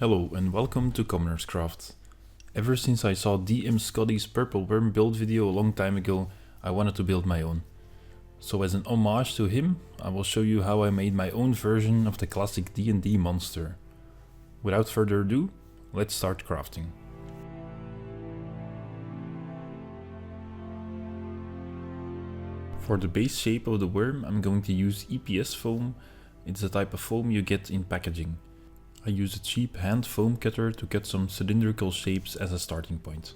Hello and welcome to Commoner's Craft. Ever since I saw DM Scotty's Purple Worm build video a long time ago, I wanted to build my own. So as an homage to him, I will show you how I made my own version of the classic D&D monster. Without further ado, let's start crafting. For the base shape of the worm, I'm going to use EPS foam. It's a type of foam you get in packaging. I use a cheap hand foam cutter to cut some cylindrical shapes as a starting point.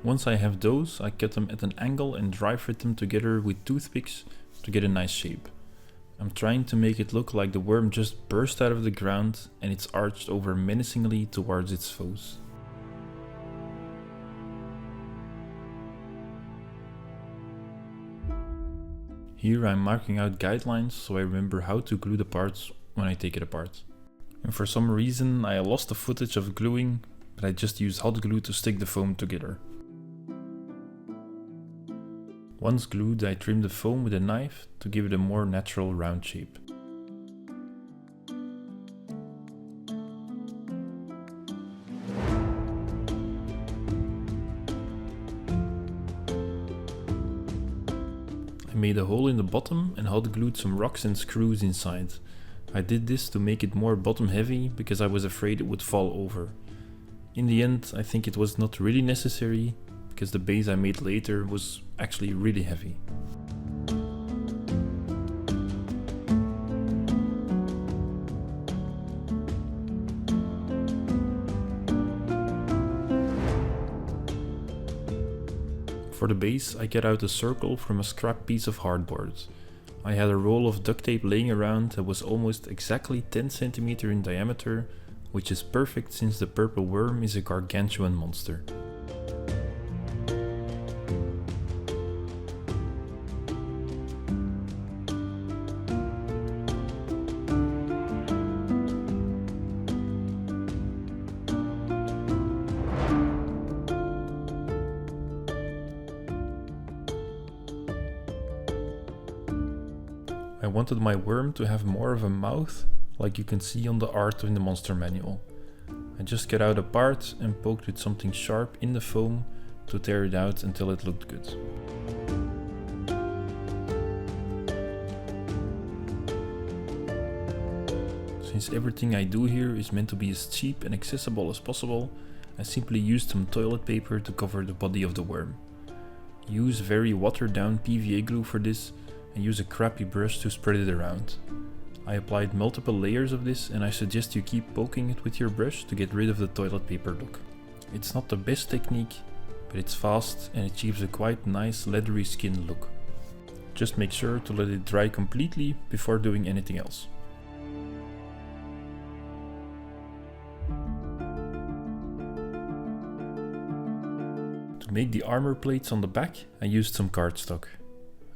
Once I have those, I cut them at an angle and dry fit them together with toothpicks to get a nice shape. I'm trying to make it look like the worm just burst out of the ground and it's arched over menacingly towards its foes. Here I'm marking out guidelines so I remember how to glue the parts when I take it apart. And for some reason I lost the footage of gluing, but I just used hot glue to stick the foam together. Once glued, I trimmed the foam with a knife to give it a more natural round shape. I made a hole in the bottom and hot glued some rocks and screws inside. I did this to make it more bottom heavy because I was afraid it would fall over. In the end, I think it was not really necessary because the base I made later was actually really heavy. For the base, I cut out a circle from a scrap piece of hardboard. I had a roll of duct tape laying around that was almost exactly 10 cm in diameter, which is perfect since the purple worm is a gargantuan monster. I wanted my worm to have more of a mouth, like you can see on the art in the monster manual. I just cut out a part and poked with something sharp in the foam to tear it out until it looked good. Since everything I do here is meant to be as cheap and accessible as possible, I simply used some toilet paper to cover the body of the worm. Use very watered down PVA glue for this and use a crappy brush to spread it around. I applied multiple layers of this and I suggest you keep poking it with your brush to get rid of the toilet paper look. It's not the best technique, but it's fast and achieves a quite nice leathery skin look. Just make sure to let it dry completely before doing anything else. To make the armor plates on the back, I used some cardstock.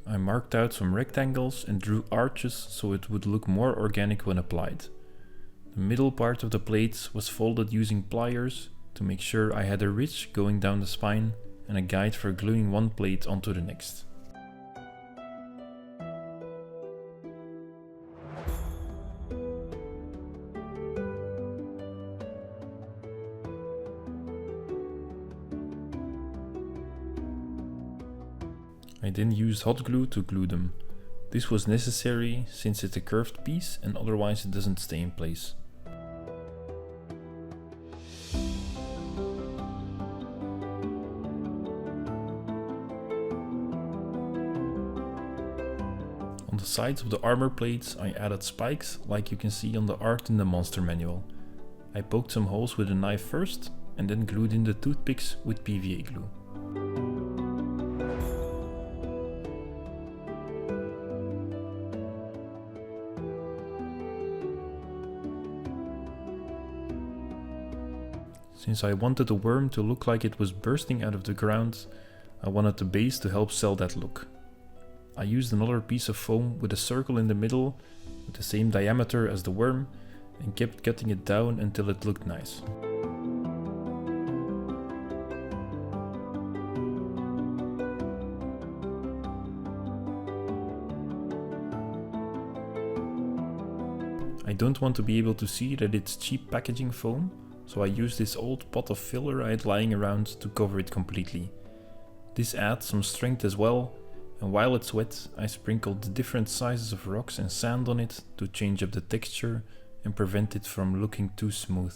I marked out some rectangles and drew arches so it would look more organic when applied. The middle part of the plates was folded using pliers to make sure I had a ridge going down the spine and a guide for gluing one plate onto the next. I then used hot glue to glue them. This was necessary since it's a curved piece and otherwise it doesn't stay in place. On the sides of the armor plates I added spikes like you can see on the art in the monster manual. I poked some holes with a knife first and then glued in the toothpicks with PVA glue. Since I wanted the worm to look like it was bursting out of the ground, I wanted the base to help sell that look. I used another piece of foam with a circle in the middle with the same diameter as the worm and kept cutting it down until it looked nice. I don't want to be able to see that it's cheap packaging foam, so I use this old pot of filler I had lying around to cover it completely. This adds some strength as well, and while it's wet, I sprinkled the different sizes of rocks and sand on it to change up the texture and prevent it from looking too smooth.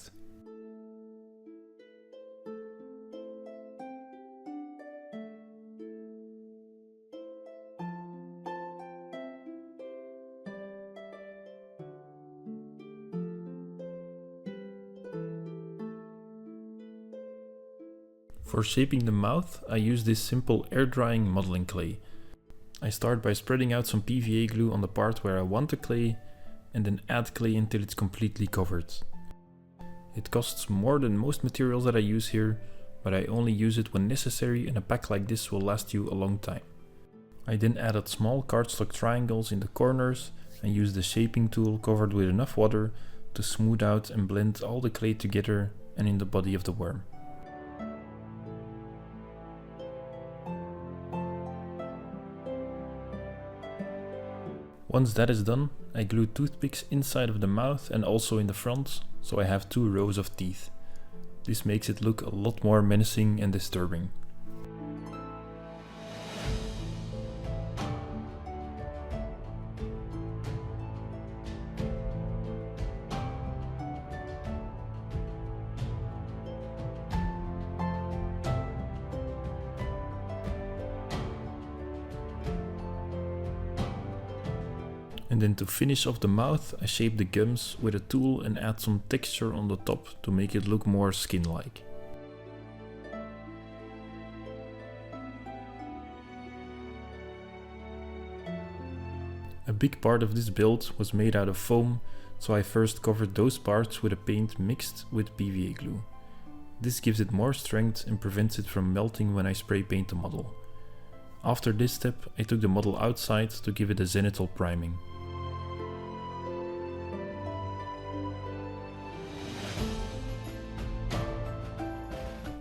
For shaping the mouth, I use this simple air drying modeling clay. I start by spreading out some PVA glue on the part where I want the clay and then add clay until it's completely covered. It costs more than most materials that I use here, but I only use it when necessary and a pack like this will last you a long time. I then added small cardstock triangles in the corners and used the shaping tool covered with enough water to smooth out and blend all the clay together and in the body of the worm. Once that is done, I glue toothpicks inside of the mouth and also in the front, so I have 2 rows of teeth. This makes it look a lot more menacing and disturbing. And then to finish off the mouth, I shape the gums with a tool and add some texture on the top to make it look more skin-like. A big part of this build was made out of foam, so I first covered those parts with a paint mixed with PVA glue. This gives it more strength and prevents it from melting when I spray paint the model. After this step, I took the model outside to give it a zenithal priming.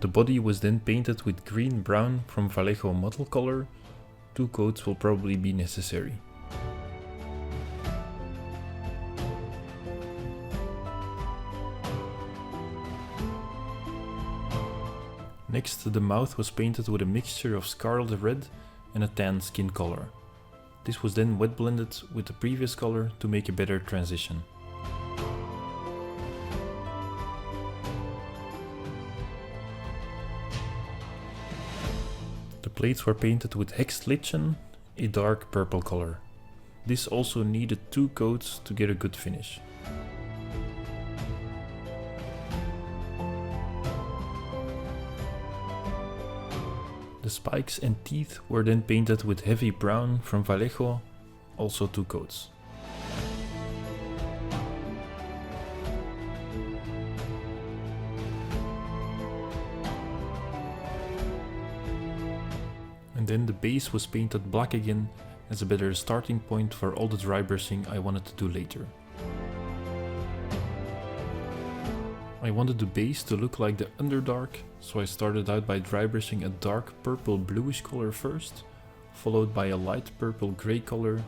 The body was then painted with green-brown from Vallejo model color. 2 coats will probably be necessary. Next, the mouth was painted with a mixture of scarlet red and a tan skin color. This was then wet blended with the previous color to make a better transition. The plates were painted with hexed lichen, a dark purple color. This also needed 2 coats to get a good finish. The spikes and teeth were then painted with heavy brown from Vallejo, also 2 coats. And then the base was painted black again as a better starting point for all the dry brushing I wanted to do later. I wanted the base to look like the Underdark, so I started out by dry brushing a dark purple bluish color first, followed by a light purple grey color,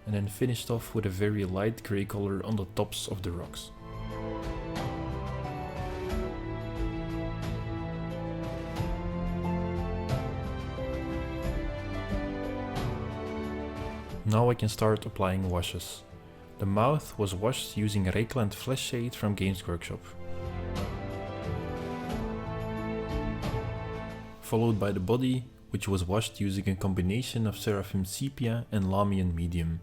and then finished off with a very light grey color on the tops of the rocks. Now I can start applying washes. The mouth was washed using Reikland Flesh Shade from Games Workshop. Followed by the body, which was washed using a combination of Seraphim Sepia and Lamian Medium.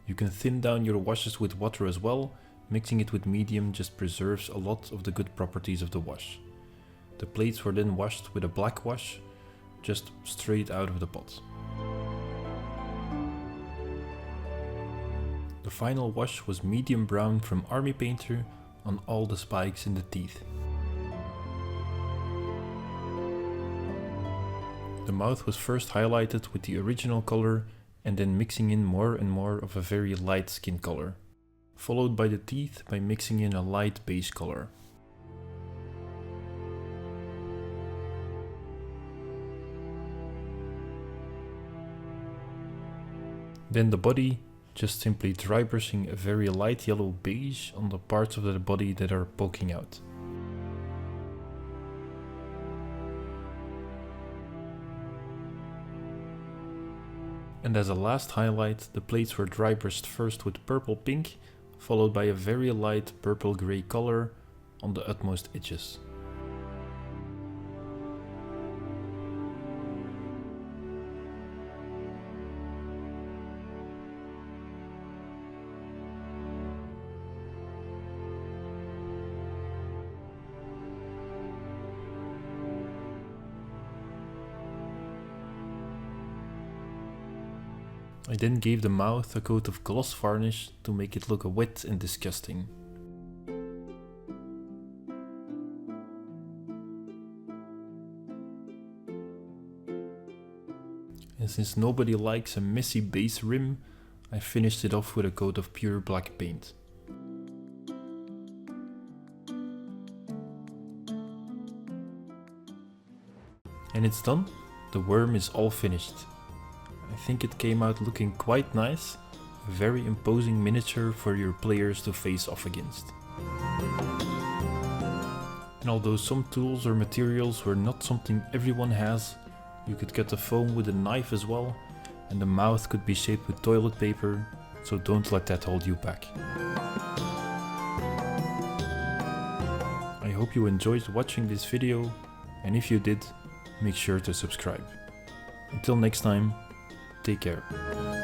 You can thin down your washes with water as well, mixing it with medium just preserves a lot of the good properties of the wash. The plates were then washed with a black wash, just straight out of the pot. The final wash was medium brown from Army Painter on all the spikes in the teeth. The mouth was first highlighted with the original color and then mixing in more and more of a very light skin color, followed by the teeth by mixing in a light beige color. Then the body, just simply dry brushing a very light yellow beige on the parts of the body that are poking out. And as a last highlight, the plates were dry brushed first with purple pink, followed by a very light purple grey color on the utmost edges. I then gave the mouth a coat of gloss varnish to make it look wet and disgusting. And since nobody likes a messy base rim, I finished it off with a coat of pure black paint. And it's done. The worm is all finished. I think it came out looking quite nice, a very imposing miniature for your players to face off against. And although some tools or materials were not something everyone has, you could cut the foam with a knife as well, and the mouth could be shaped with toilet paper, so don't let that hold you back. I hope you enjoyed watching this video, and if you did, make sure to subscribe. Until next time, take care.